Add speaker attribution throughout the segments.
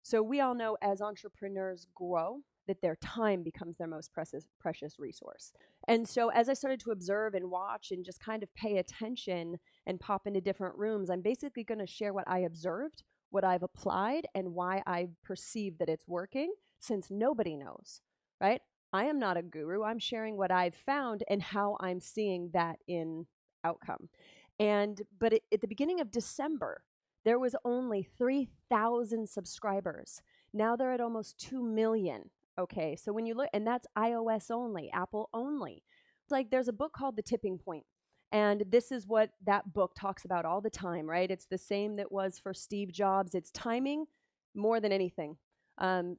Speaker 1: So we all know as entrepreneurs grow that their time becomes their most precious resource. And so as I started to observe and watch and just kind of pay attention and pop into different rooms, I'm basically going to share what I observed, what I've applied, and why I perceive that it's working, since nobody knows, right? I am not a guru. I'm sharing what I've found and how I'm seeing that in outcome. At the beginning of December, there was only 3,000 subscribers. Now they're at almost 2 million. Okay, so when you look, and that's iOS only, Apple only. It's like there's a book called The Tipping Point, and this is what that book talks about all the time, right? It's the same that was for Steve Jobs. It's timing more than anything.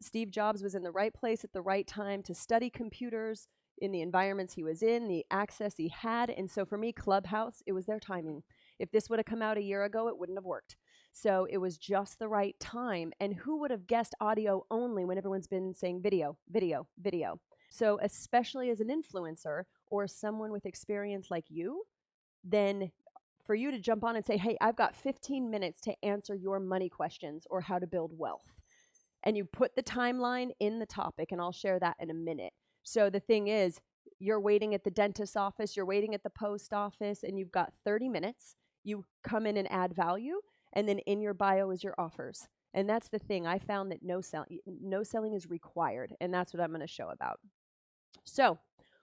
Speaker 1: Steve Jobs was in the right place at the right time to study computers in the environments he was in, the access he had. And so for me, Clubhouse, it was their timing. If this would have come out a year ago, it wouldn't have worked. So it was just the right time. And who would have guessed audio only when everyone's been saying video, video, video? So, especially as an influencer or someone with experience like you, then for you to jump on and say, hey, I've got 15 minutes to answer your money questions or how to build wealth. And you put the timeline in the topic, and I'll share that in a minute. So the thing is, you're waiting at the dentist's office, you're waiting at the post office, and you've got 30 minutes. You come in and add value, and then in your bio is your offers. And that's the thing. I found that no selling is required, and that's what I'm going to show about. So,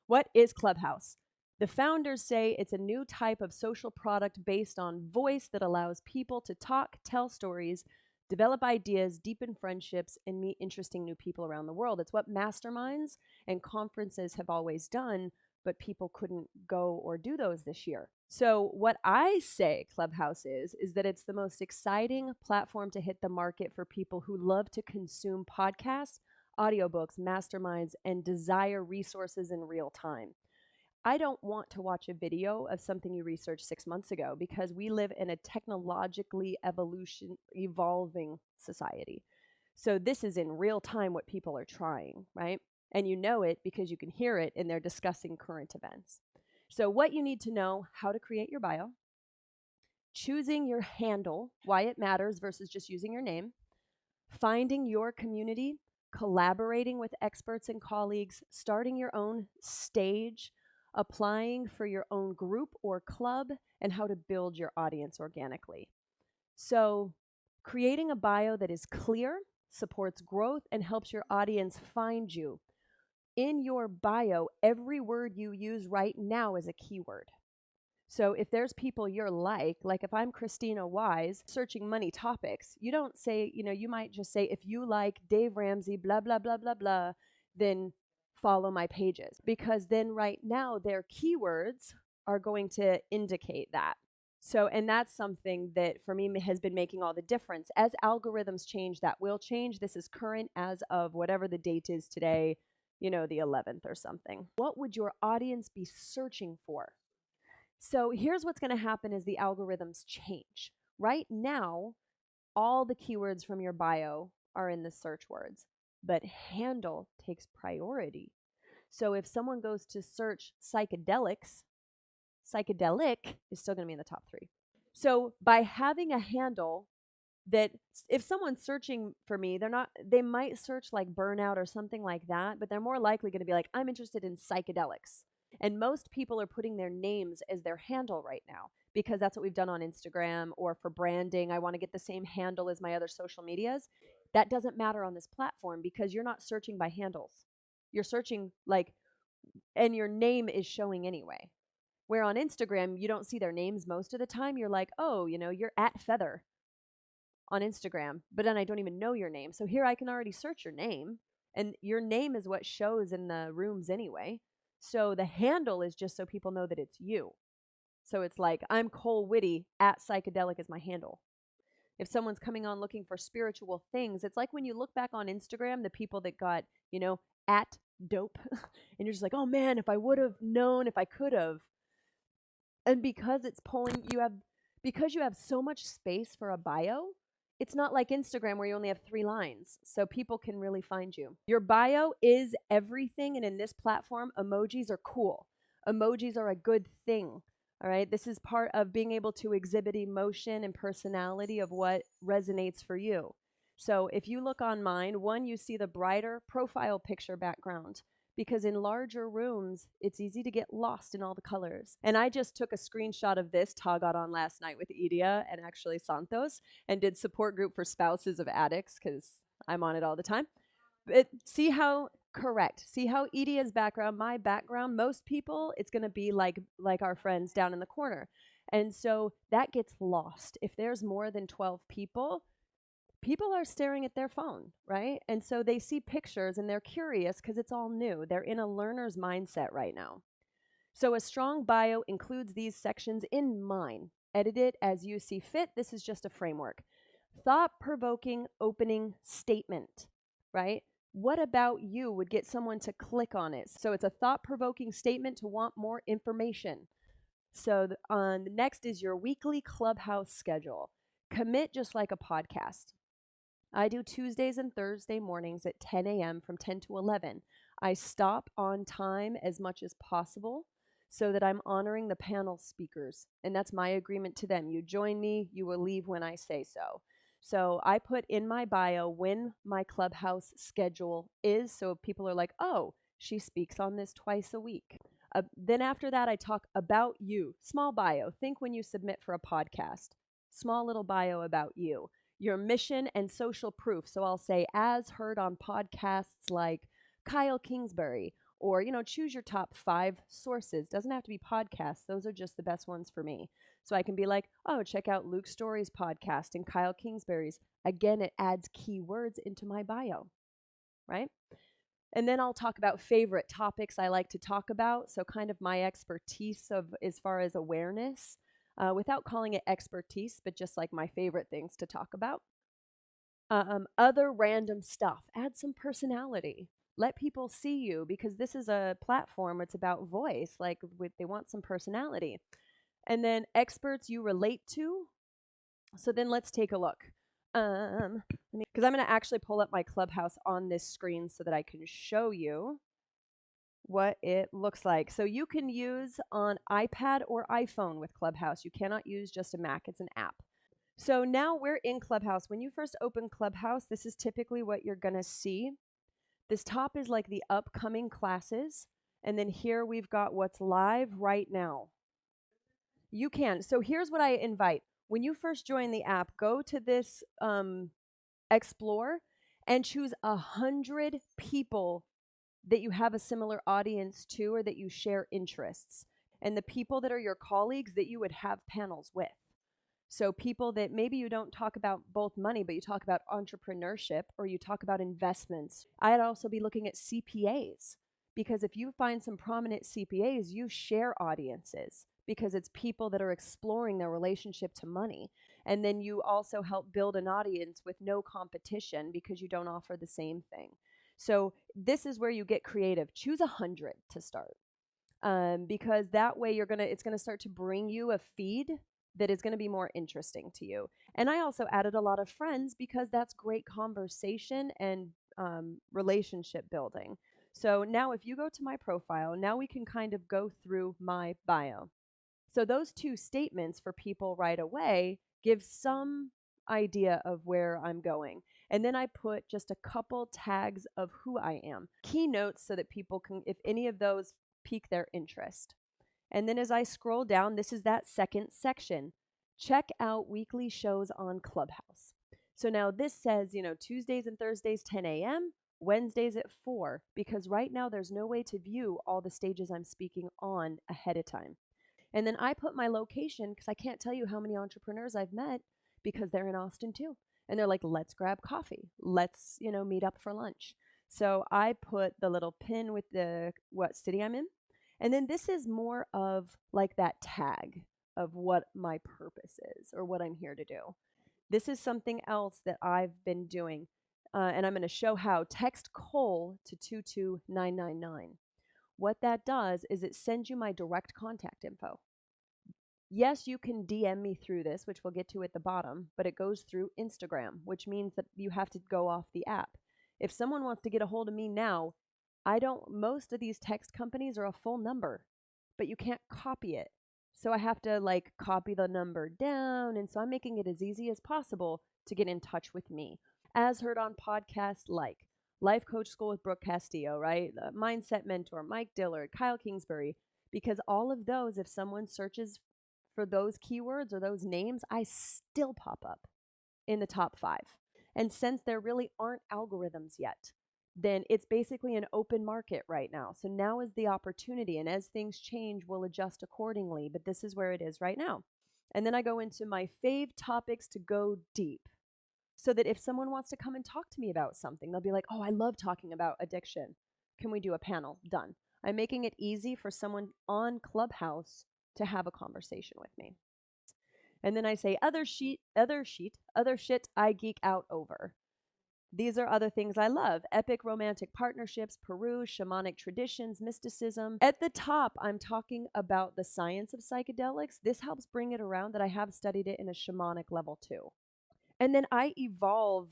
Speaker 1: what is Clubhouse? The founders say it's a new type of social product based on voice that allows people to talk, tell stories, develop ideas, deepen friendships, and meet interesting new people around the world. It's what masterminds and conferences have always done, but people couldn't go or do those this year. So what I say Clubhouse is that it's the most exciting platform to hit the market for people who love to consume podcasts, audiobooks, masterminds, and desire resources in real time. I don't want to watch a video of something you researched 6 months ago because we live in a technologically evolving society. So this is in real time what people are trying, right? And you know it because you can hear it and they're discussing current events. So what you need to know, how to create your bio, choosing your handle, why it matters versus just using your name, finding your community, collaborating with experts and colleagues, starting your own stage, applying for your own group or club, and how to build your audience organically. So, creating a bio that is clear, supports growth, and helps your audience find you. In your bio, every word you use right now is a keyword. So if there's people you're like if I'm Christina Wise searching money topics, you don't say, you might just say, if you like Dave Ramsey, blah, blah, blah, blah, blah, then follow my pages. Because then right now their keywords are going to indicate that. So, and that's something that for me has been making all the difference. As algorithms change, that will change. This is current as of whatever the date is today, the 11th or something. What would your audience be searching for? So here's what's going to happen as the algorithms change. Right now, all the keywords from your bio are in the search words, but handle takes priority. So if someone goes to search psychedelics, psychedelic is still going to be in the top 3. So by having a handle that if someone's searching for me, they might search like burnout or something like that, but they're more likely going to be like, I'm interested in psychedelics. And most people are putting their names as their handle right now because that's what we've done on Instagram, or for branding, I want to get the same handle as my other social medias. That doesn't matter on this platform because you're not searching by handles. You're searching and your name is showing anyway. Where on Instagram, you don't see their names most of the time. You're like, oh, you're at Feather on Instagram, but then I don't even know your name. So here I can already search your name, and your name is what shows in the rooms anyway. So the handle is just so people know that it's you. So it's like, I'm Cole Whitty at Psychedelic is my handle. If someone's coming on looking for spiritual things, it's like when you look back on Instagram, the people that got, at dope, and you're just like, oh man, if I would have known, if I could have. And because it's because you have so much space for a bio, it's not like Instagram where you only have 3 lines, so people can really find you. Your bio is everything, and in this platform, emojis are cool. Emojis are a good thing, all right? This is part of being able to exhibit emotion and personality of what resonates for you. So if you look on mine, one, you see the brighter profile picture background because in larger rooms, it's easy to get lost in all the colors. And I just took a screenshot of this. Ta got on last night with Idia and actually Santos and did support group for spouses of addicts because I'm on it all the time. But see how correct. See how Idia's background, my background, most people, it's going to be like our friends down in the corner. And so that gets lost. If there's more than 12 people, people are staring at their phone, right? And so they see pictures and they're curious because it's all new. They're in a learner's mindset right now. So a strong bio includes these sections in mine. Edit it as you see fit. This is just a framework. Thought-provoking opening statement, right? What about you would get someone to click on it? So it's a thought-provoking statement to want more information. So the next is your weekly Clubhouse schedule. Commit just like a podcast. I do Tuesdays and Thursday mornings at 10 a.m. from 10 to 11. I stop on time as much as possible so that I'm honoring the panel speakers. And that's my agreement to them. You join me, you will leave when I say so. So I put in my bio when my Clubhouse schedule is, so people are like, oh, she speaks on this twice a week. Then after that, I talk about you. Small bio. Think when you submit for a podcast. Small little bio about you. Your mission and social proof. So I'll say, as heard on podcasts like Kyle Kingsbury, or, choose your top 5 sources. Doesn't have to be podcasts. Those are just the best ones for me. So I can be like, oh, check out Luke Story's podcast and Kyle Kingsbury's. Again, it adds keywords into my bio, right? And then I'll talk about favorite topics I like to talk about. So kind of my expertise of as far as awareness, without calling it expertise, but just like my favorite things to talk about. Other random stuff. Add some personality. Let people see you because this is a platform. It's about voice. Like they want some personality. And then experts you relate to. So then let's take a look. Because I'm going to actually pull up my Clubhouse on this screen so that I can show you what it looks like. So you can use on iPad or iPhone with Clubhouse. You cannot use just a Mac. It's an app. So now we're in Clubhouse. When you first open Clubhouse, this is typically what you're going to see. This top is like the upcoming classes. And then here we've got what's live right now. You can. So here's what I invite. When you first join the app, go to this Explore and choose 100 people that you have a similar audience to or that you share interests. And the people that are your colleagues that you would have panels with. So people that maybe you don't talk about both money, but you talk about entrepreneurship or you talk about investments. I'd also be looking at CPAs because if you find some prominent CPAs, you share audiences because it's people that are exploring their relationship to money. And then you also help build an audience with no competition because you don't offer the same thing. So this is where you get creative. Choose 100 to start because that way it's going to start to bring you a feed that is going to be more interesting to you. And I also added a lot of friends because that's great conversation and relationship building. So now if you go to my profile, now we can kind of go through my bio. So those 2 statements for people right away give some idea of where I'm going. And then I put just a couple tags of who I am. Keynotes so that people can, if any of those pique their interest. And then as I scroll down, this is that second section. Check out weekly shows on Clubhouse. So now this says, Tuesdays and Thursdays, 10 a.m., Wednesdays at 4, because right now there's no way to view all the stages I'm speaking on ahead of time. And then I put my location because I can't tell you how many entrepreneurs I've met because they're in Austin too. And they're like, let's grab coffee. Let's, meet up for lunch. So I put the little pin with what city I'm in. And then this is more of like that tag of what my purpose is or what I'm here to do. This is something else that I've been doing. And I'm going to show how. Text Cole to 22999. What that does is it sends you my direct contact info. Yes, you can DM me through this, which we'll get to at the bottom, but it goes through Instagram, which means that you have to go off the app. If someone wants to get a hold of me now, most of these text companies are a full number, but you can't copy it. So I have to copy the number down. And so I'm making it as easy as possible to get in touch with me. as heard on podcasts like Life Coach School with Brooke Castillo, right? The Mindset Mentor, Mike Dillard, Kyle Kingsbury, because all of those, if someone searches for those keywords or those names, I still pop up in the top 5. And since there really aren't algorithms yet, then it's basically an open market right now. So now is the opportunity. And as things change, we'll adjust accordingly. But this is where it is right now. And then I go into my fave topics to go deep. So that if someone wants to come and talk to me about something, they'll be like, oh, I love talking about addiction. Can we do a panel? Done. I'm making it easy for someone on Clubhouse to have a conversation with me. And then I say other shit I geek out over. These are other things I love: epic romantic partnerships, Peru, shamanic traditions, mysticism. At the top, I'm talking about the science of psychedelics. This helps bring it around that I have studied it in a shamanic level too. And then I evolve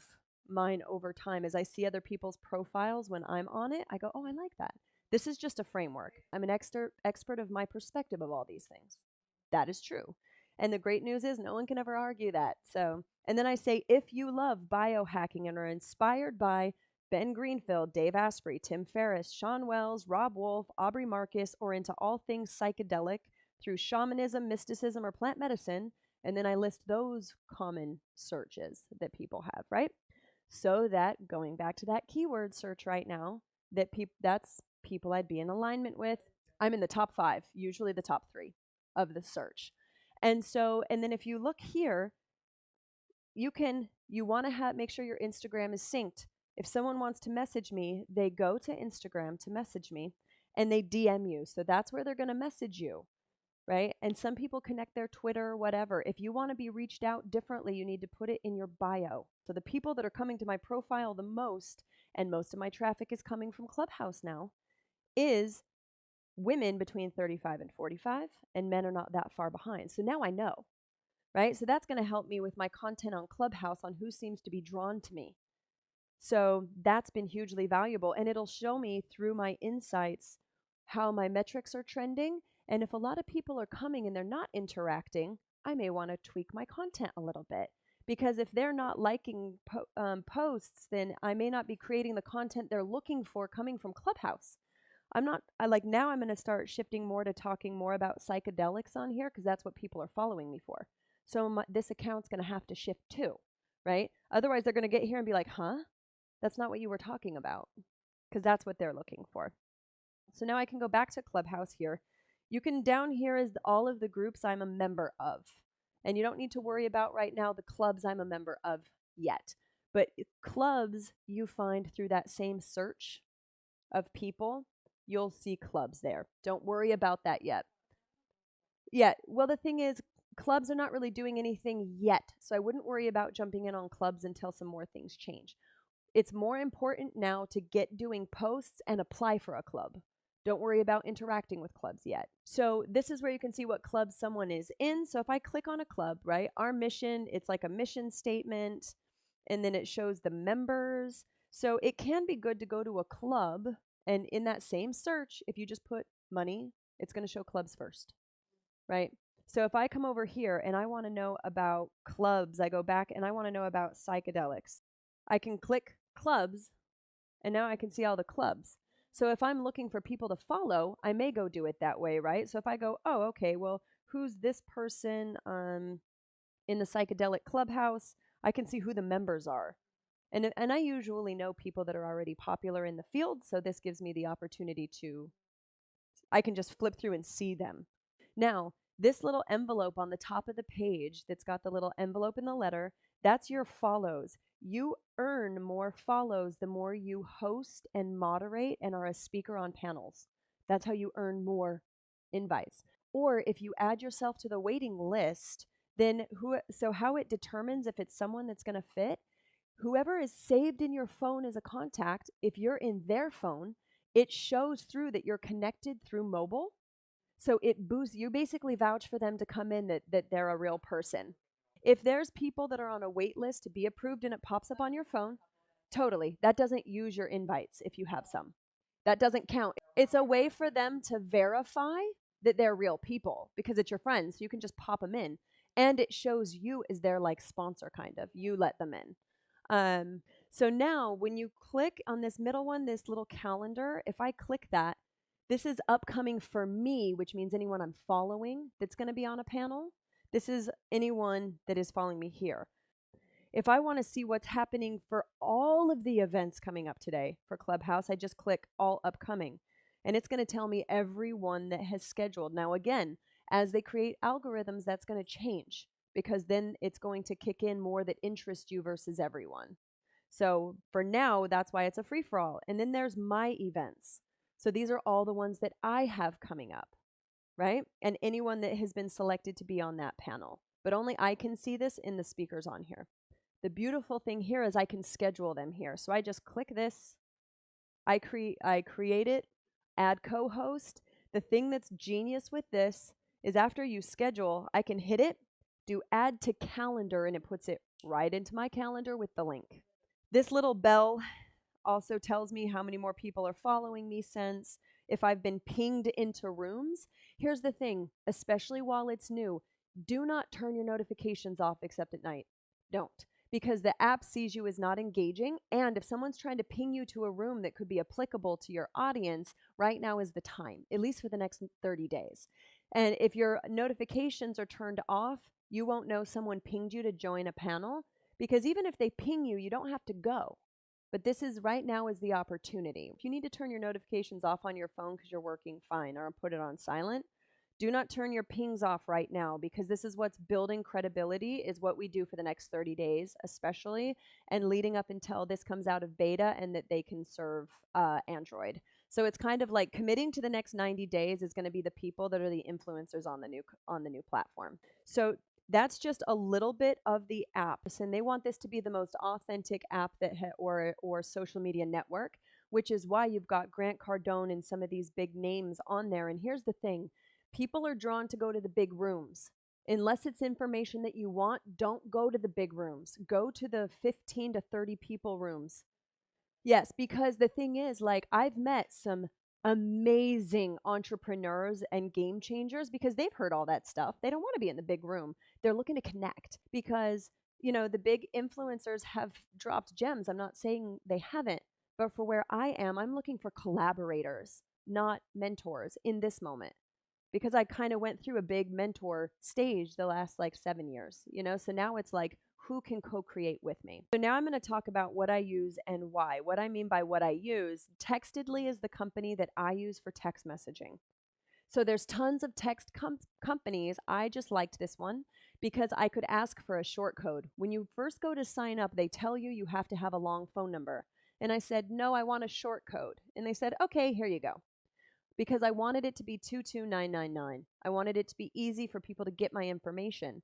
Speaker 1: mine over time as I see other people's profiles when I'm on it. I go, oh, I like that. This is just a framework. I'm an expert of my perspective of all these things. That is true. And the great news is no one can ever argue that. So, and then I say, if you love biohacking and are inspired by Ben Greenfield, Dave Asprey, Tim Ferriss, Sean Wells, Rob Wolf, Aubrey Marcus, or into all things psychedelic through shamanism, mysticism, or plant medicine, and then I list those common searches that people have, right? So that, going back to that keyword search right now, that's people I'd be in alignment with. I'm in the top 5, usually the top 3 of the search. And so, and then if you look here, you want to make sure your Instagram is synced. If someone wants to message me, they go to Instagram to message me and they DM you. So that's where they're going to message you, right? And some people connect their Twitter or whatever. If you want to be reached out differently, you need to put it in your bio. So the people that are coming to my profile the most, and most of my traffic is coming from Clubhouse now, is women between 35 and 45, and men are not that far behind. So now I know, right? So that's going to help me with my content on Clubhouse on who seems to be drawn to me. So that's been hugely valuable, and it'll show me through my insights how my metrics are trending. And if a lot of people are coming and they're not interacting, I may want to tweak my content a little bit. Because if they're not liking posts, then I may not be creating the content they're looking for coming from Clubhouse. Now I'm going to start shifting more to talking more about psychedelics on here because that's what people are following me for. So this account's going to have to shift too, right? Otherwise, they're going to get here and be like, huh? That's not what you were talking about, because that's what they're looking for. So now I can go back to Clubhouse here. You can, down here is all of the groups I'm a member of. And you don't need to worry about right now the clubs I'm a member of yet. But clubs you find through that same search of people, you'll see clubs there. Don't worry about that yet. Yeah, well, the thing is, clubs are not really doing anything yet. So I wouldn't worry about jumping in on clubs until some more things change. It's more important now to get doing posts and apply for a club. Don't worry about interacting with clubs yet. So this is where you can see what club someone is in. So if I click on a club, right, our mission, it's like a mission statement, and then it shows the members. So it can be good to go to a club, and in that same search, if you just put money, it's going to show clubs first, right? So if I come over here and I want to know about clubs, I go back and I want to know about psychedelics. I can click clubs, and now I can see all the clubs. So if I'm looking for people to follow, I may go do it that way, right? So if I go, oh, okay, well, who's this person in the psychedelic clubhouse? I can see who the members are. And I usually know people that are already popular in the field, so this gives me the opportunity I can just flip through and see them. Now, this little envelope on the top of the page that's got the little envelope in the letter, that's your follows. You earn more follows the more you host and moderate and are a speaker on panels. That's how you earn more invites. Or if you add yourself to the waiting list, then how it determines if it's someone that's going to fit, whoever is saved in your phone as a contact, if you're in their phone, it shows through that you're connected through mobile. So it boosts, you basically vouch for them to come in that they're a real person. If there's people that are on a wait list to be approved and it pops up on your phone, totally, that doesn't use your invites if you have some. That doesn't count. It's a way for them to verify that they're real people because it's your friends. So you can just pop them in. And it shows you as their like sponsor kind of. You let them in. Um, so now when you click on this middle one, this little calendar, if I click that, this is upcoming for me, which means anyone I'm following that's going to be on a panel. This is anyone that is following me here. If I want to see what's happening for all of the events coming up today for Clubhouse, I just click all upcoming. And it's going to tell me everyone that has scheduled. Now, again, as they create algorithms, that's going to change because then it's going to kick in more that interest you versus everyone. So for now, that's why it's a free for all. And then there's my events. So these are all the ones that I have coming up, right? And anyone that has been selected to be on that panel. But only I can see this in the speakers on here. The beautiful thing here is I can schedule them here. So I just click this, I create it, add co-host. The thing that's genius with this is after you schedule, I can hit it, do add to calendar, and it puts it right into my calendar with the link. This little bell also tells me how many more people are following me since, if I've been pinged into rooms. Here's the thing, especially while it's new, do not turn your notifications off except at night. Don't. Because the app sees you as not engaging, and if someone's trying to ping you to a room that could be applicable to your audience, right now is the time, at least for the next 30 days. And if your notifications are turned off, you won't know someone pinged you to join a panel, because even if they ping you, you don't have to go. But this is right now is the opportunity. If you need to turn your notifications off on your phone because you're working fine, or put it on silent, do not turn your pings off right now, because this is what's building credibility, is what we do for the next 30 days, especially, and leading up until this comes out of beta and that they can serve Android. So it's kind of like committing to the next 90 days is going to be the people that are the influencers on the new platform. So that's just a little bit of the apps, and they want this to be the most authentic app that or social media network, which is why you've got Grant Cardone and some of these big names on there. And here's the thing, people are drawn to go to the big rooms. Unless it's information that you want, don't go to the big rooms. Go to the 15 to 30 people rooms. Yes, because the thing is, like, I've met some amazing entrepreneurs and game changers because they've heard all that stuff. They don't want to be in the big room. They're looking to connect because, the big influencers have dropped gems. I'm not saying they haven't, but for where I am, I'm looking for collaborators, not mentors in this moment, because I kind of went through a big mentor stage the last like 7 years, So now it's like, who can co-create with me? So now I'm going to talk about what I use and why. What I mean by what I use, Textedly is the company that I use for text messaging. So there's tons of text companies. I just liked this one because I could ask for a short code. When you first go to sign up, they tell you have to have a long phone number. And I said, no, I want a short code. And they said, okay, here you go, because I wanted it to be 22999. I wanted it to be easy for people to get my information.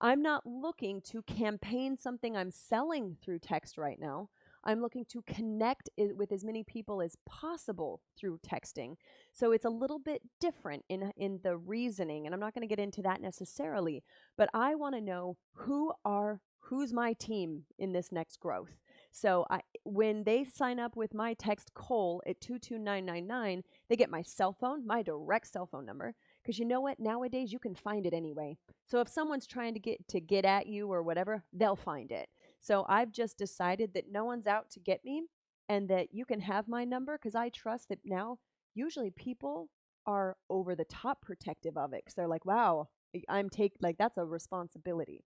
Speaker 1: I'm not looking to campaign something I'm selling through text right now. I'm looking to connect with as many people as possible through texting. So it's a little bit different in the reasoning, and I'm not going to get into that necessarily, but I want to know who's my team in this next growth. So when they sign up with my text Cole at 22999, they get my cell phone, my direct cell phone number, because you know what? Nowadays you can find it anyway. So if someone's trying to get at you or whatever, they'll find it. So I've just decided that no one's out to get me, and that you can have my number, because I trust that now usually people are over the top protective of it, because they're like, wow, that's a responsibility.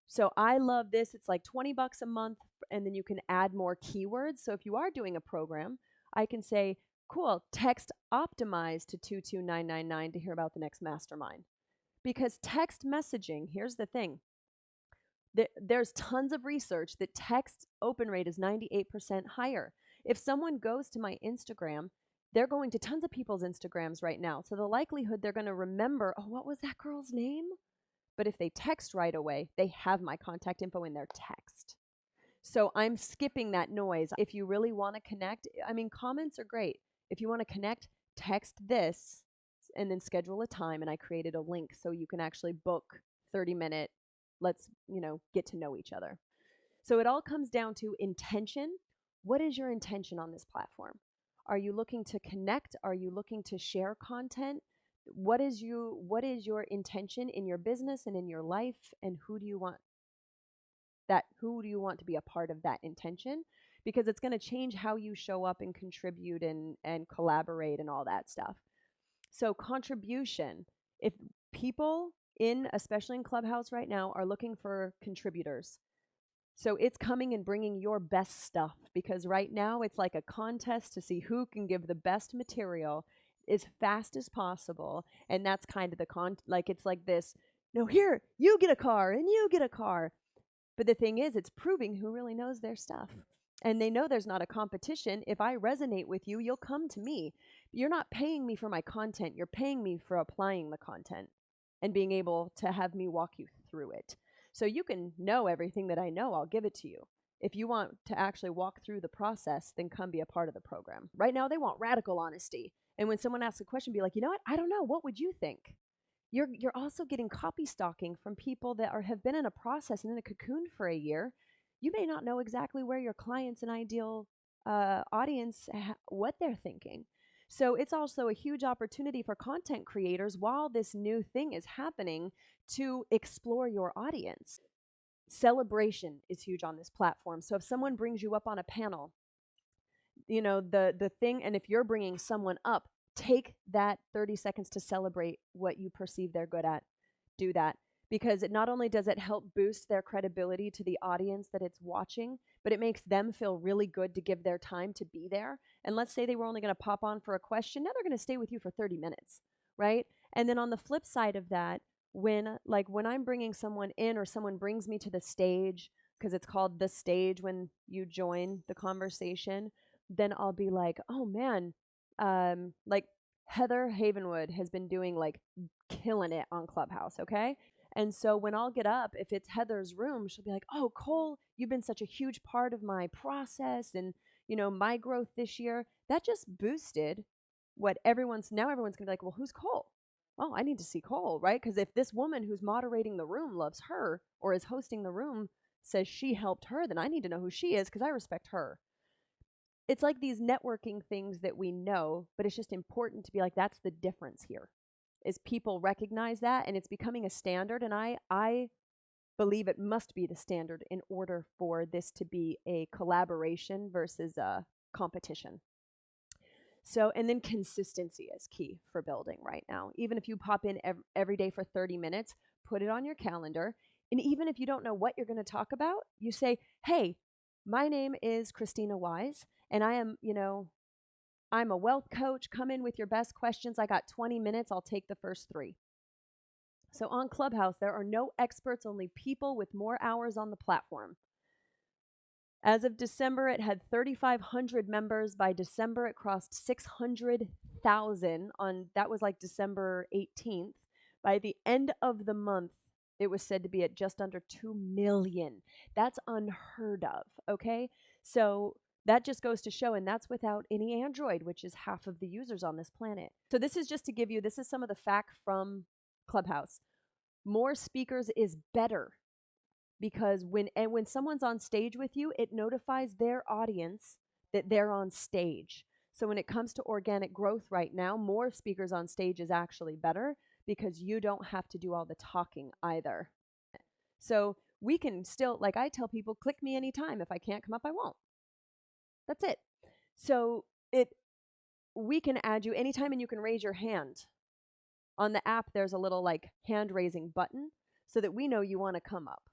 Speaker 1: So I love this. It's like 20 bucks a month, and then you can add more keywords. So if you are doing a program, I can say, cool, text optimize to 22999 to hear about the next mastermind. Because text messaging, here's the thing. There's tons of research that text open rate is 98% higher. If someone goes to my Instagram, they're going to tons of people's Instagrams right now. So the likelihood they're going to remember, oh, what was that girl's name? But if they text right away, they have my contact info in their text. So I'm skipping that noise. If you really want to connect, comments are great. If you want to connect, text this and then schedule a time. And I created a link so you can actually book 30-minute, let's, get to know each other. So it all comes down to intention. What is your intention on this platform? Are you looking to connect? Are you looking to share content? What is your intention in your business and in your life, and who do you want who do you want to be a part of that intention? Because it's going to change how you show up and contribute and collaborate and all that stuff. So contribution, if people especially in Clubhouse right now, are looking for contributors. So it's coming and bringing your best stuff, because right now it's like a contest to see who can give the best material as fast as possible. And that's kind of like, it's like this, no, here, you get a car and you get a car. But the thing is, it's proving who really knows their stuff. And they know there's not a competition. If I resonate with you, you'll come to me. You're not paying me for my content. You're paying me for applying the content and being able to have me walk you through it. So you can know everything that I know. I'll give it to you. If you want to actually walk through the process, then come be a part of the program. Right now, they want radical honesty. And when someone asks a question, be like, you know what? I don't know. What would you think? You're also getting copy stalking from people that have been in a process and in a cocoon for a year. You may not know exactly where your clients and ideal audience, what they're thinking. So it's also a huge opportunity for content creators while this new thing is happening to explore your audience. Celebration is huge on this platform. So if someone brings you up on a panel, the thing, and if you're bringing someone up, take that 30 seconds to celebrate what you perceive they're good at. Do that, because not only does it help boost their credibility to the audience that it's watching, but it makes them feel really good to give their time to be there. And let's say they were only going to pop on for a question. Now they're going to stay with you for 30 minutes, right? And then on the flip side of that, when I'm bringing someone in, or someone brings me to the stage, because it's called the stage when you join the conversation, then I'll be like, oh man, like Heather Havenwood has been doing like killing it on Clubhouse, okay? And so when I'll get up, if it's Heather's room, she'll be like, oh, Cole, you've been such a huge part of my process and, my growth this year. That just boosted what now everyone's gonna be like, well, who's Cole? Oh, I need to see Cole, right? Because if this woman who's moderating the room loves her, or is hosting the room says she helped her, then I need to know who she is because I respect her. It's like these networking things that we know, but it's just important to be like, that's the difference here, is people recognize that, and it's becoming a standard. And I believe it must be the standard in order for this to be a collaboration versus a competition. So, and then consistency is key for building right now. Even if you pop in every day for 30 minutes, put it on your calendar. And even if you don't know what you're going to talk about, you say, hey, my name is Christina Wise, and I am, I'm a wealth coach. Come in with your best questions. I got 20 minutes. I'll take the first 3. So on Clubhouse, there are no experts, only people with more hours on the platform. As of December, it had 3,500 members. By December, it crossed 600,000 that was like December 18th. By the end of the month, it was said to be at just under 2 million. That's unheard of, okay? So that just goes to show, and that's without any Android, which is half of the users on this planet. So this is just to give you, this is some of the fact from Clubhouse. More speakers is better, because when someone's on stage with you, it notifies their audience that they're on stage. So when it comes to organic growth right now, more speakers on stage is actually better, because you don't have to do all the talking either. So we can still, like I tell people, click me anytime. If I can't come up, I won't. That's it. So we can add you anytime, and you can raise your hand. On the app, there's a little like hand raising button so that we know you want to come up.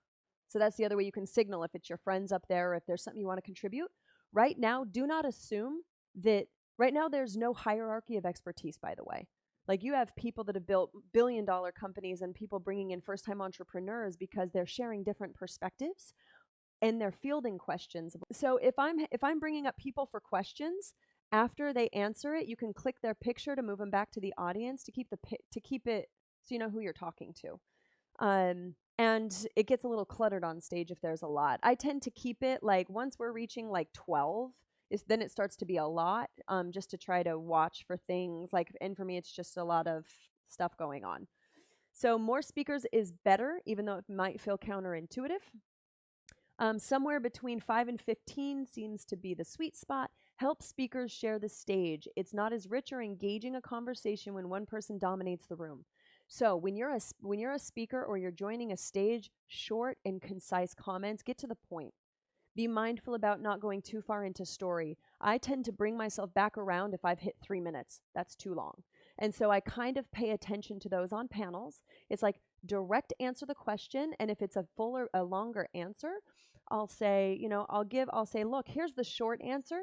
Speaker 1: So that's the other way you can signal if it's your friends up there, or if there's something you want to contribute. Right now, do not assume that, right now there's no hierarchy of expertise, by the way. Like, you have people that have built billion-dollar companies and people bringing in first-time entrepreneurs because they're sharing different perspectives and they're fielding questions. So if I'm bringing up people for questions, after they answer it, you can click their picture to move them back to the audience to keep it so you know who you're talking to. And it gets a little cluttered on stage if there's a lot. I tend to keep it like, once we're reaching like 12, then it starts to be a lot, just to try to watch for things. And for me, it's just a lot of stuff going on. So more speakers is better, even though it might feel counterintuitive. Somewhere between 5 and 15 seems to be the sweet spot. Help speakers share the stage. It's not as rich or engaging a conversation when one person dominates the room. So when you're a speaker or you're joining a stage, short and concise comments, get to the point. Be mindful about not going too far into story. I tend to bring myself back around if I've hit 3 minutes. That's too long. And so I kind of pay attention to those on panels. It's like direct answer the question. And if it's a longer answer, I'll say, I'll say, look, here's the short answer.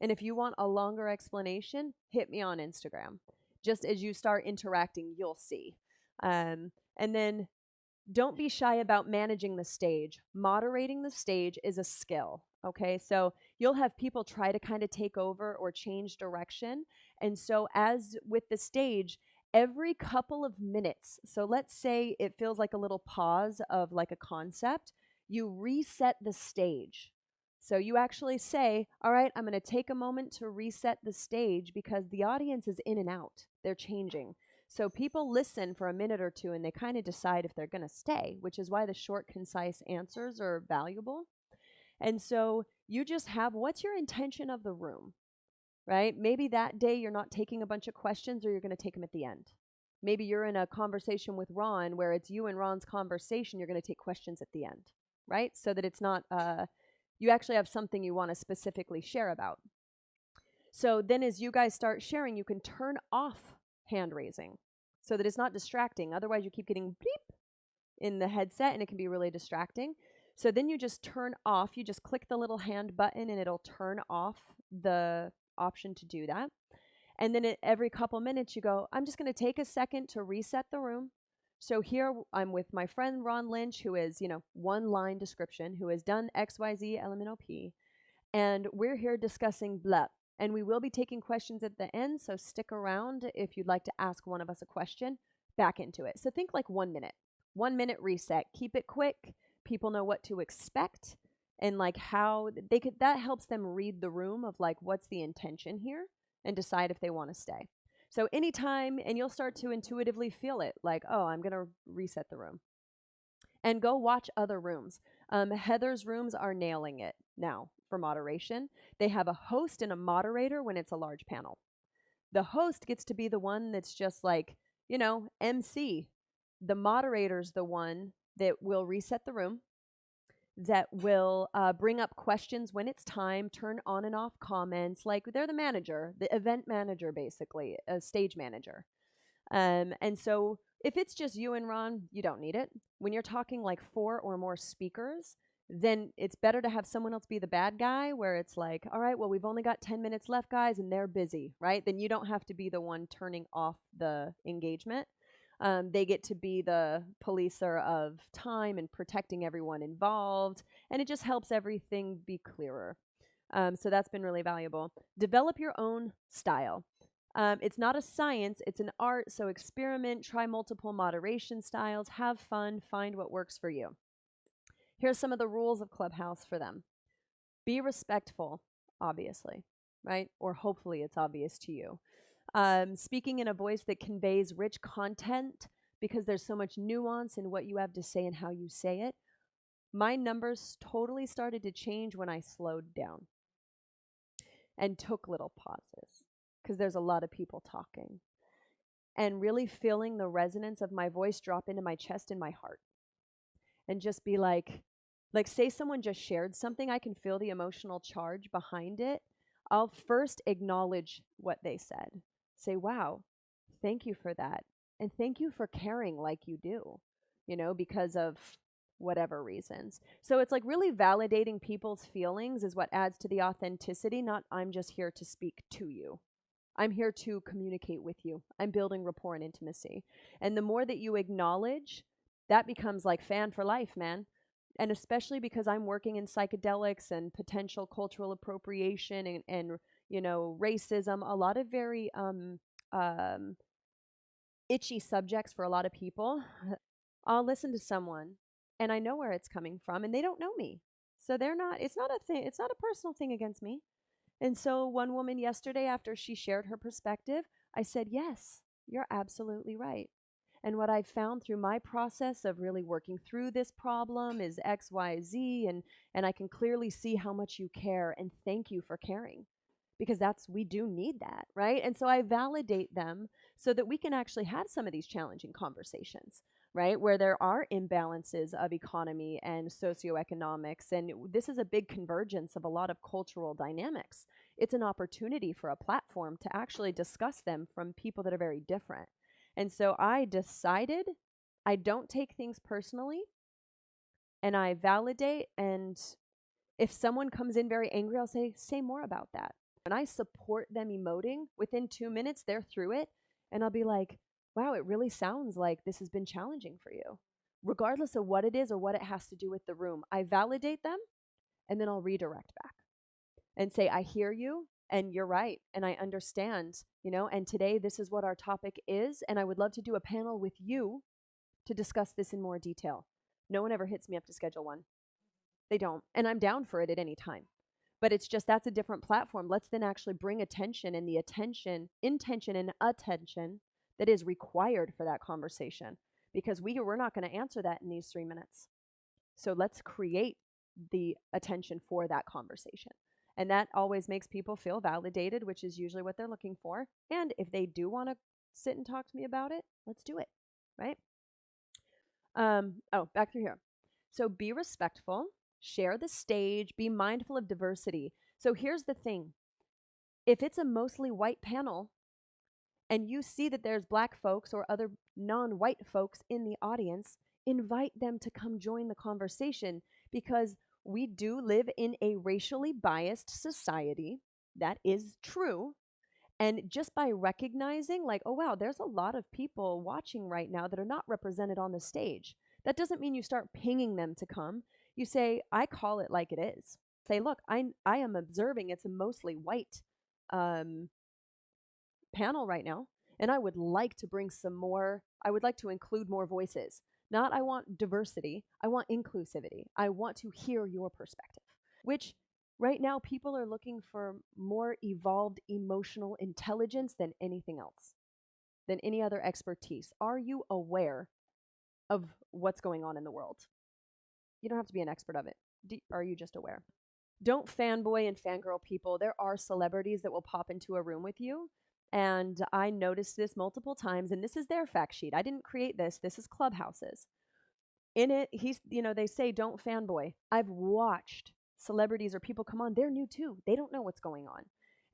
Speaker 1: And if you want a longer explanation, hit me on Instagram. Just as you start interacting, you'll see. And then don't be shy about managing the stage. Moderating the stage is a skill. Okay, so you'll have people try to kind of take over or change direction. And so, as with the stage, every couple of minutes, so let's say it feels like a little pause of like a concept, you reset the stage. So you actually say, all right, I'm going to take a moment to reset the stage because the audience is in and out. They're changing. So people listen for a minute or two and they kind of decide if they're going to stay, which is why the short, concise answers are valuable. And so you just have what's your intention of the room, right? Maybe that day you're not taking a bunch of questions or you're going to take them at the end. Maybe you're in a conversation with Ron where it's you and Ron's conversation, you're going to take questions at the end, right? So that it's not, you actually have something you want to specifically share about. So then as you guys start sharing, you can turn off hand raising so that it's not distracting. Otherwise, you keep getting bleep in the headset and it can be really distracting. So then you just turn off, you just click the little hand button and it'll turn off the option to do that. And then every couple minutes you go, I'm just going to take a second to reset the room. So here I'm with my friend Ron Lynch, who is, one line description, who has done XYZ LMNOP. And we're here discussing blah. And we will be taking questions at the end, so stick around if you'd like to ask one of us a question. Back into it. So think like 1 minute. 1 minute reset. Keep it quick. People know what to expect and like how that helps them read the room of like what's the intention here and decide if they want to stay. So anytime, and you'll start to intuitively feel it, like, oh, I'm going to reset the room. And go watch other rooms. Heather's rooms are nailing it now for moderation. They have a host and a moderator when it's a large panel. The host gets to be the one that's just like, MC. The moderator's the one that will reset the room, that will bring up questions when it's time, turn on and off comments. Like they're the manager, the event manager, basically, a stage manager. And so if it's just you and Ron, you don't need it. When you're talking like 4 or more speakers, then it's better to have someone else be the bad guy where it's like, all right, well, we've only got 10 minutes left, guys, and they're busy, right? Then you don't have to be the one turning off the engagement. They get to be the policer of time and protecting everyone involved, and it just helps everything be clearer. So that's been really valuable. Develop your own style. It's not a science, it's an art, so experiment, try multiple moderation styles, have fun, find what works for you. Here's some of the rules of Clubhouse for them. Be respectful, obviously, right? Or hopefully it's obvious to you. Speaking in a voice that conveys rich content because there's so much nuance in what you have to say and how you say it. My numbers totally started to change when I slowed down and took little pauses because there's a lot of people talking and really feeling the resonance of my voice drop into my chest and my heart and just be like say someone just shared something, I can feel the emotional charge behind it. I'll first acknowledge what they said. Say, wow, thank you for that. And thank you for caring like you do, because of whatever reasons. So it's like really validating people's feelings is what adds to the authenticity, not I'm just here to speak to you. I'm here to communicate with you. I'm building rapport and intimacy. And the more that you acknowledge, that becomes like fan for life, man. And especially because I'm working in psychedelics and potential cultural appropriation and racism, a lot of very itchy subjects for a lot of people. I'll listen to someone and I know where it's coming from and they don't know me. So it's not a personal thing against me. And so one woman yesterday, after she shared her perspective, I said, yes, you're absolutely right. And what I've found through my process of really working through this problem is X, Y, Z, and I can clearly see how much you care, and thank you for caring. because we do need that, right? And so I validate them so that we can actually have some of these challenging conversations, right? Where there are imbalances of economy and socioeconomics. And this is a big convergence of a lot of cultural dynamics. It's an opportunity for a platform to actually discuss them from people that are very different. And so I decided I don't take things personally, and I validate. And if someone comes in very angry, I'll say more about that. And I support them emoting. Within 2 minutes, they're through it. And I'll be like, wow, it really sounds like this has been challenging for you, regardless of what it is or what it has to do with the room. I validate them, and then I'll redirect back and say, I hear you, and you're right, and I understand, and today this is what our topic is, and I would love to do a panel with you to discuss this in more detail. No one ever hits me up to schedule one. They don't. And I'm down for it at any time. But it's just that's a different platform. Let's then actually bring attention and the intention and attention that is required for that conversation, because we're not going to answer that in these 3 minutes. So let's create the attention for that conversation. And that always makes people feel validated, which is usually what they're looking for. And if they do want to sit and talk to me about it, let's do it, right? Back through here. So be respectful, share the stage, be mindful of diversity. So here's the thing. If it's a mostly white panel and you see that there's Black folks or other non-white folks in the audience, invite them to come join the conversation, because we do live in a racially biased society. That is true. And just by recognizing, like, oh, wow, there's a lot of people watching right now that are not represented on the stage. That doesn't mean you start pinging them to come. You say, I call it like it is. Say, look, I am observing it's a mostly white panel right now, and I would like to bring some more, I would like to include more voices. Not I want diversity, I want inclusivity. I want to hear your perspective, which right now people are looking for more evolved emotional intelligence than anything else, than any other expertise. Are you aware of what's going on in the world? You don't have to be an expert of it. Are you just aware? Don't fanboy and fangirl people. There are celebrities that will pop into a room with you. And I noticed this multiple times, and this is their fact sheet. I didn't create this. This is Clubhouse's. In it, they say don't fanboy. I've watched celebrities or people come on. They're new too. They don't know what's going on.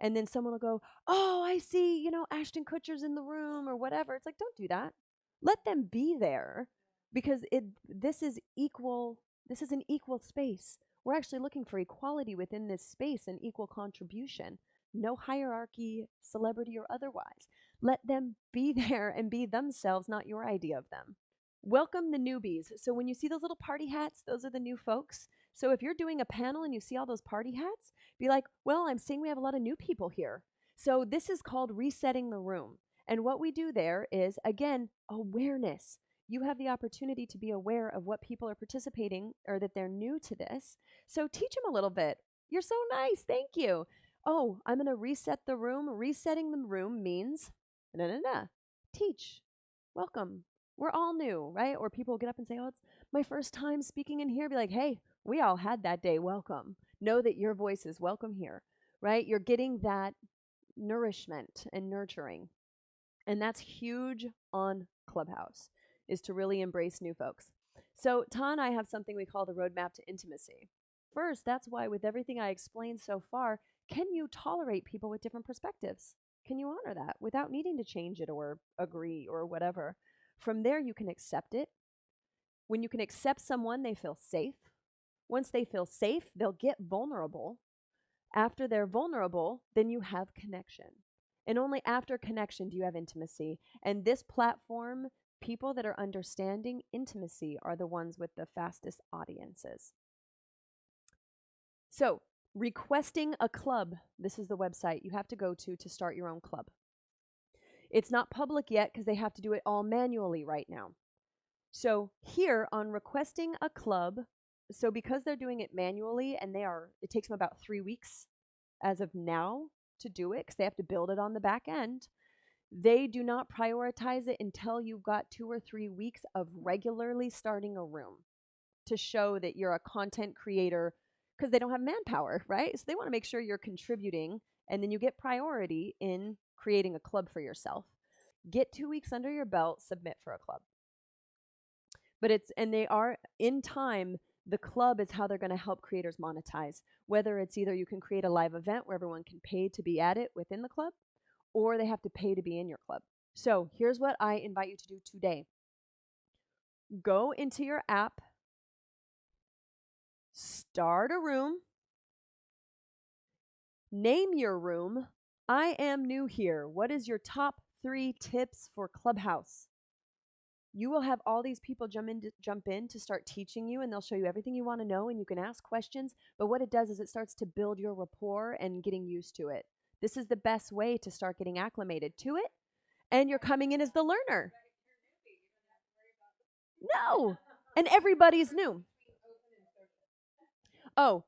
Speaker 1: And then someone will go, oh, I see, Ashton Kutcher's in the room or whatever. It's like, don't do that. Let them be there, because this is equal. This is an equal space. We're actually looking for equality within this space and equal contribution. No hierarchy, celebrity or otherwise. Let them be there and be themselves, not your idea of them. Welcome the newbies. So when you see those little party hats, those are the new folks. So if you're doing a panel and you see all those party hats, be like, well, I'm seeing we have a lot of new people here. So this is called resetting the room. And what we do there is, again, awareness. You have the opportunity to be aware of what people are participating or that they're new to this. So teach them a little bit. You're so nice. Thank you. Oh, I'm going to reset the room. Resetting the room means, teach, welcome. We're all new, right? Or people get up and say, oh, it's my first time speaking in here. Be like, hey, we all had that day. Welcome. Know that your voice is welcome here, right? You're getting that nourishment and nurturing. And that's huge on Clubhouse, is to really embrace new folks. So Ta and I have something we call the roadmap to intimacy. First, that's why with everything I explained so far, can you tolerate people with different perspectives? Can you honor that without needing to change it or agree or whatever? From there, you can accept it. When you can accept someone, they feel safe. Once they feel safe, they'll get vulnerable. After they're vulnerable, then you have connection. And only after connection do you have intimacy. And this platform, people that are understanding intimacy are the ones with the fastest audiences. So, requesting a club. This is the website you have to go to start your own club. It's not public yet because they have to do it all manually right now. So here on requesting a club, so because they're doing it manually and it takes them about 3 weeks as of now to do it, because they have to build it on the back end. They do not prioritize it until you've got 2 or 3 weeks of regularly starting a room to show that you're a content creator, because they don't have manpower, right? So they want to make sure you're contributing And then you get priority in creating a club for yourself. Get 2 weeks under your belt, submit for a club. But they are in time, the club is how they're going to help creators monetize. Whether it's either you can create a live event where everyone can pay to be at it within the club, or they have to pay to be in your club. So here's what I invite you to do today. Go into your app, start a room, name your room. I am new here. What is your top 3 tips for Clubhouse? You will have all these people jump in to start teaching you, and they'll show you everything you want to know, and you can ask questions. But what it does is it starts to build your rapport and getting used to it. This is the best way to start getting acclimated to it. And you're coming in as the learner. No. And everybody's new. Oh,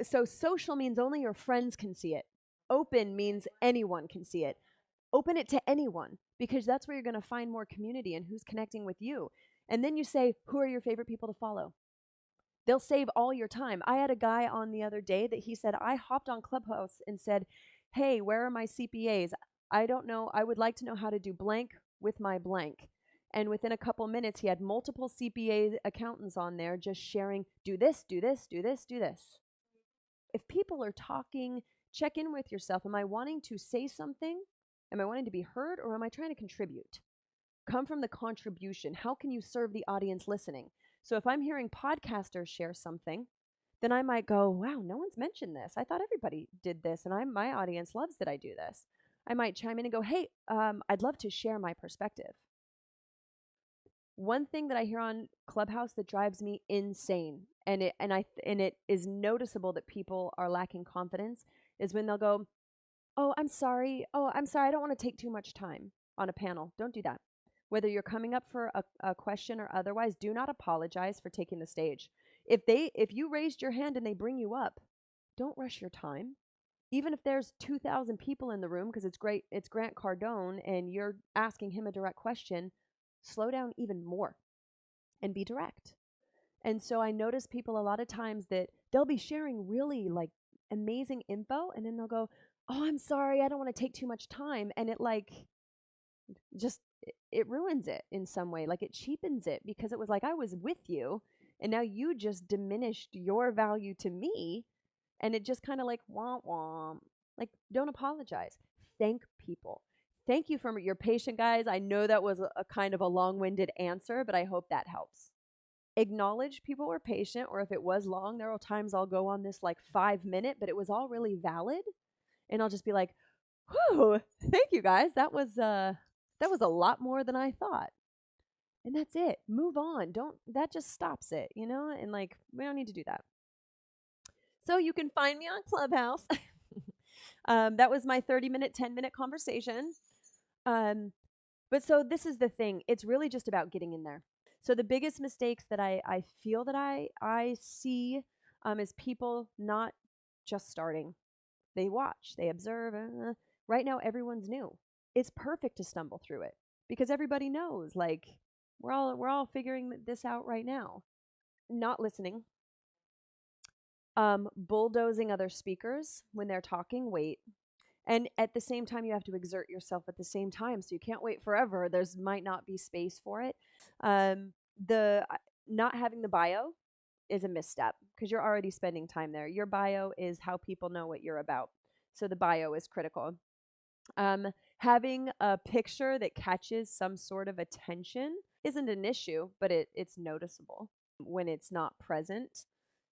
Speaker 1: so social means only your friends can see it. Open means anyone can see it. Open it to anyone, because that's where you're going to find more community and who's connecting with you. And then you say, who are your favorite people to follow? They'll save all your time. I had a guy on the other day that he said, I hopped on Clubhouse and said, hey, where are my CPAs? I don't know. I would like to know how to do blank with my blank. And within a couple minutes, he had multiple CPA accountants on there just sharing, do this, do this, do this, do this. If people are talking, check in with yourself. Am I wanting to say something? Am I wanting to be heard, or am I trying to contribute? Come from the contribution. How can you serve the audience listening? So if I'm hearing podcasters share something, then I might go, wow, no one's mentioned this. I thought everybody did this, and my audience loves that I do this. I might chime in and go, hey, I'd love to share my perspective. One thing that I hear on Clubhouse that drives me insane, and it is noticeable that people are lacking confidence, is when they'll go, oh, I'm sorry, I don't want to take too much time on a panel. Don't do that. Whether you're coming up for a question or otherwise, do not apologize for taking the stage. If you raised your hand and they bring you up, don't rush your time. Even if there's 2,000 people in the room, because it's Grant Cardone, and you're asking him a direct question, slow down even more and be direct. And so I notice people a lot of times that they'll be sharing really like amazing info, and then they'll go, oh, I'm sorry, I don't want to take too much time. And it it ruins it in some way. Like, it cheapens it, because it was like, I was with you, and now you just diminished your value to me. And it just kind of like, womp womp. Like, don't apologize. Thank people. Thank you for your patience, guys. I know that was a kind of a long-winded answer, but I hope that helps. Acknowledge people were patient, or if it was long, there are times I'll go on this like 5-minute, but it was all really valid. And I'll just be like, whew, thank you guys. That was a lot more than I thought. And that's it. Move on. That just stops it, And like, we don't need to do that. So you can find me on Clubhouse. That was my 30-minute, 10-minute conversation. But so this is the thing. It's really just about getting in there. So the biggest mistakes that I feel that I see is people not just starting. They watch, they observe. Right now, everyone's new. It's perfect to stumble through it, because everybody knows, like, we're all figuring this out right now. Not listening. Bulldozing other speakers when they're talking, wait. And at the same time, you have to exert yourself at the same time. So you can't wait forever. There's might not be space for it. The not having the bio is a misstep, because you're already spending time there. Your bio is how people know what you're about. So the bio is critical. Having a picture that catches some sort of attention isn't an issue, but it's noticeable when it's not present.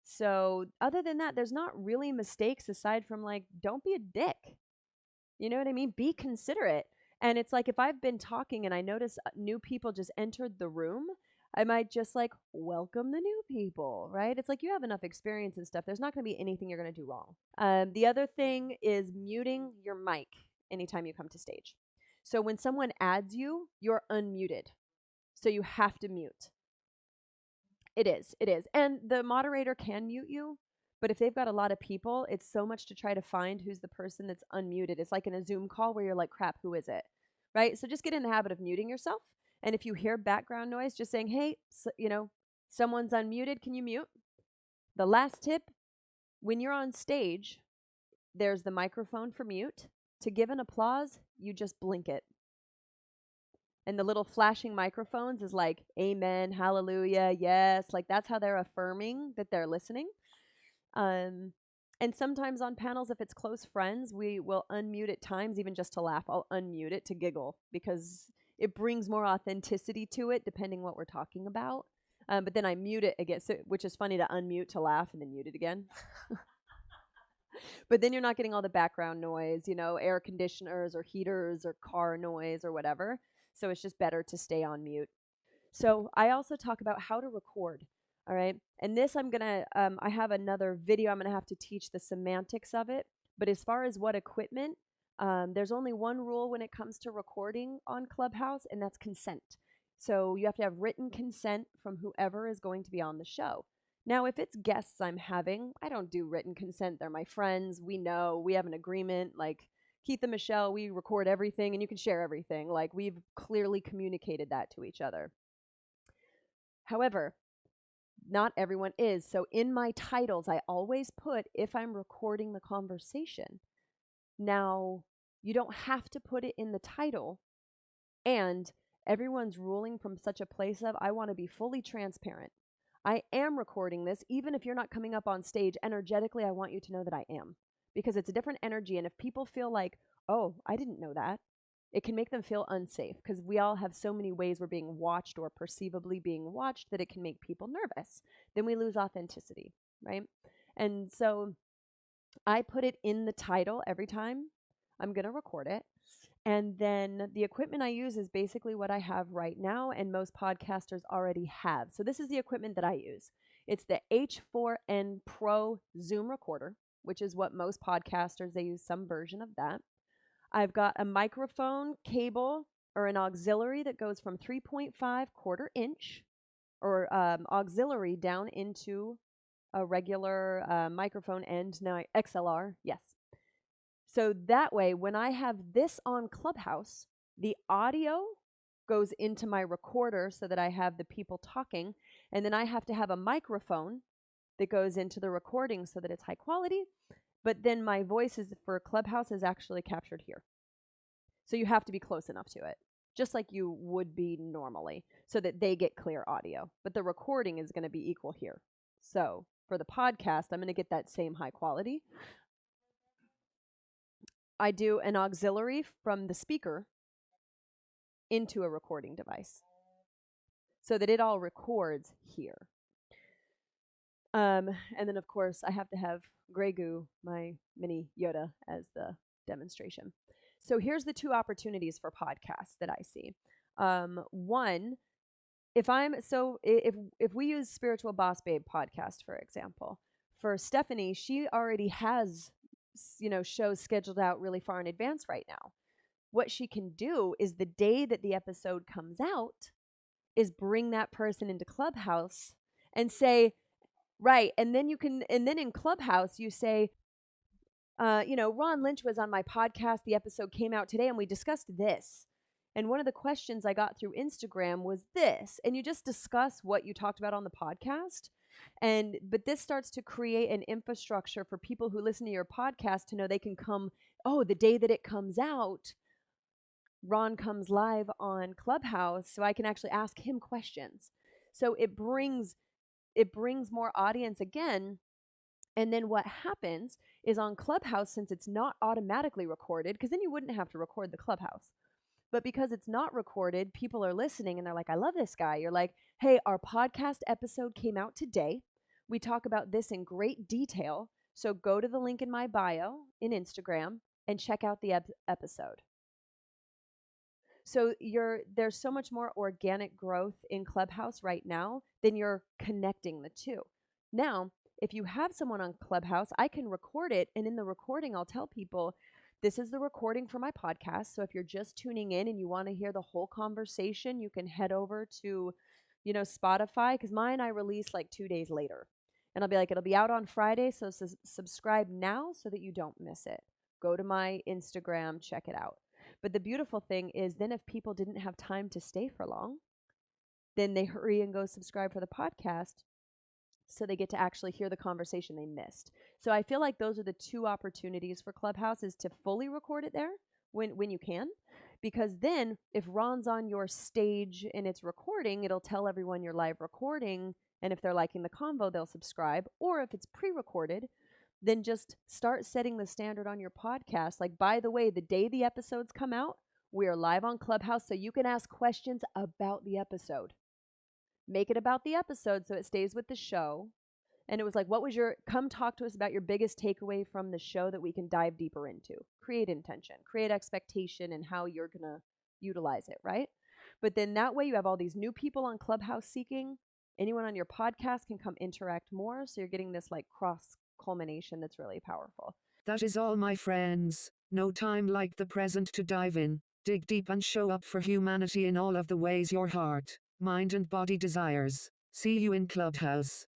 Speaker 1: So other than that, there's not really mistakes aside from, like, don't be a dick. You know what I mean? Be considerate. And it's like, if I've been talking and I notice new people just entered the room, I might just like welcome the new people, right? It's like, you have enough experience and stuff. There's not going to be anything you're going to do wrong. The other thing is muting your mic anytime you come to stage. So when someone adds you, you're unmuted. So you have to mute. It is. And the moderator can mute you, but if they've got a lot of people, it's so much to try to find who's the person that's unmuted. It's like in a Zoom call where you're like, crap, who is it? Right? So just get in the habit of muting yourself. And if you hear background noise, just saying, hey, someone's unmuted, can you mute? The last tip, when you're on stage, there's the microphone for mute. To give an applause, you just blink it. And the little flashing microphones is like, amen, hallelujah, yes. Like that's how they're affirming that they're listening. And sometimes on panels, if it's close friends, we will unmute at times, even just to laugh. I'll unmute it to giggle because it brings more authenticity to it, depending what we're talking about. But then I mute it again, which is funny to unmute to laugh and then mute it again. But then you're not getting all the background noise, air conditioners or heaters or car noise or whatever. So it's just better to stay on mute. So I also talk about how to record. All right. And this I have another video. I'm going to have to teach the semantics of it. But as far as what equipment, there's only one rule when it comes to recording on Clubhouse, and that's consent. So you have to have written consent from whoever is going to be on the show. Now, if it's guests I'm having, I don't do written consent. They're my friends. We know, we have an agreement. Like Keith and Michelle, we record everything and you can share everything. Like we've clearly communicated that to each other. However, not everyone is. So in my titles, I always put if I'm recording the conversation. Now, you don't have to put it in the title. And everyone's ruling from such a place of, I want to be fully transparent. I am recording this. Even if you're not coming up on stage energetically, I want you to know that I am. Because it's a different energy. And if people feel like, oh, I didn't know that, it can make them feel unsafe because we all have so many ways we're being watched or perceivably being watched that it can make people nervous. Then we lose authenticity, right? And so I put it in the title every time I'm going to record it. And then the equipment I use is basically what I have right now and most podcasters already have. So this is the equipment that I use. It's the H4n Pro Zoom recorder, which is what most podcasters, they use some version of that. I've got a microphone cable or an auxiliary that goes from 3.5 quarter inch or auxiliary down into a regular microphone end. Now XLR, yes. So that way, when I have this on Clubhouse, the audio goes into my recorder so that I have the people talking. And then I have to have a microphone that goes into the recording so that it's high quality. But then my voice for Clubhouse is actually captured here. So you have to be close enough to it, just like you would be normally, so that they get clear audio. But the recording is going to be equal here. So for the podcast, I'm going to get that same high quality. I do an auxiliary from the speaker into a recording device so that it all records here. And then, of course, I have to have Grey Goo, my mini Yoda, as the demonstration. So here's the two opportunities for podcasts that I see. One, if we use Spiritual Boss Babe podcast, for example, for Stephanie, she already has shows scheduled out really far in advance right now. What she can do is the day that the episode comes out is bring that person into Clubhouse and say, right, and then in Clubhouse you say, Ron Lynch was on my podcast, the episode came out today and we discussed this. And one of the questions I got through Instagram was this, and you just discuss what you talked about on the podcast. But this starts to create an infrastructure for people who listen to your podcast to know they can come, the day that it comes out, Ron comes live on Clubhouse, so I can actually ask him questions. So it brings more audience again. And then what happens is on Clubhouse, since it's not automatically recorded, because then you wouldn't have to record the Clubhouse. But because it's not recorded, people are listening and they're like, I love this guy. You're like, hey, our podcast episode came out today. We talk about this in great detail. So go to the link in my bio in Instagram and check out the episode. So there's so much more organic growth in Clubhouse right now than you're connecting the two. Now, if you have someone on Clubhouse, I can record it. And in the recording, I'll tell people, this is the recording for my podcast. So if you're just tuning in and you want to hear the whole conversation, you can head over to, Spotify, because mine I release like 2 days later. And I'll be like, it'll be out on Friday. So subscribe now so that you don't miss it. Go to my Instagram, check it out. But the beautiful thing is then if people didn't have time to stay for long, then they hurry and go subscribe for the podcast. so they get to actually hear the conversation they missed. So I feel like those are the two opportunities for Clubhouse, is to fully record it there when you can, because then if Ron's on your stage and it's recording, it'll tell everyone you're live recording, and if they're liking the convo, they'll subscribe. Or if it's pre-recorded, then just start setting the standard on your podcast. Like, by the way, the day the episodes come out, we are live on Clubhouse, so you can ask questions about the episode. Make it about the episode so it stays with the show. And it was like, come talk to us about your biggest takeaway from the show that we can dive deeper into. Create intention, create expectation, and how you're going to utilize it, right? But then that way you have all these new people on Clubhouse seeking. Anyone on your podcast can come interact more. So you're getting this like cross culmination that's really powerful.
Speaker 2: That is all, my friends. No time like the present to dive in, dig deep, and show up for humanity in all of the ways your heart, mind, and body desires. See you in Clubhouse.